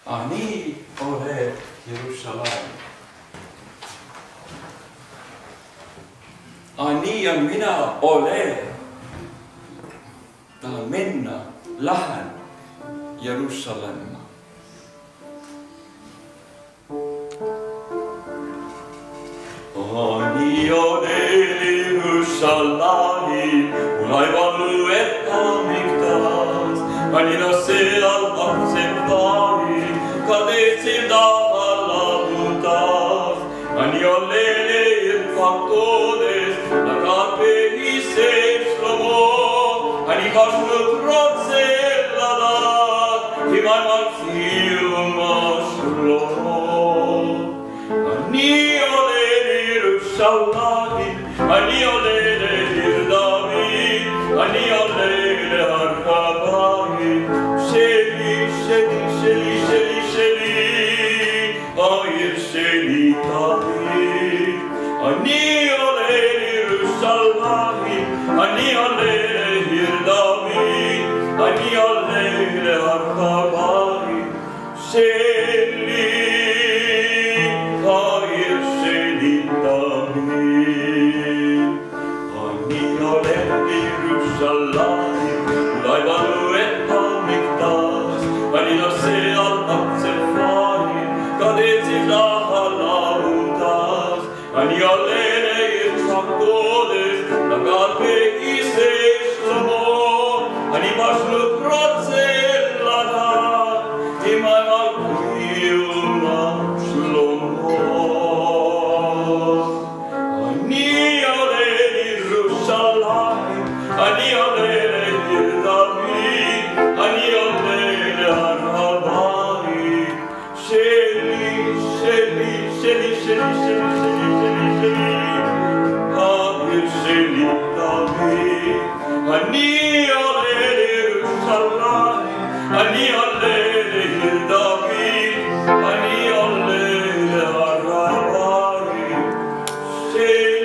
אני אוהב ירושלים. אני ja minä olen. Täällä mennä lähän Jerusalemma. Ani olen Jerusalem, mun aivan luettaa miktaas. Ani nousee alhaksen vaari, kateetsin tavalla taas. Ani olen irfaktodes, lakat pehisee Shlomo. Ani kasvut rotsella daat, maailman silma Shlomo. Ani olen Jerusalem, ani olen David, ani olen Arkabai. Sheli, sheli, sheli, sheli, sheli, ayir sheli David. Ani olen Jerusalem, ani olen David, ani olen Arkabai. Sheli, ayir sheli David. Ani olen Jerusalem, aivan luettaa miktaas. Ani nousee alhaksen vaari, kateetsin taas. Ani olen irfaktodes, lakat pehisee Shlomo. Ani kasvut rotsella daat, maailman ilma Shlomo. Ani olen Jerusalem, ani olen David, ani olen Arkabai. Sheli, sheli, sheli, sheli, sheli, sheli, sheli, ayir sheli David. Ani olen Jerusalem, ani olen David, ani olen Arkabai. Sheli.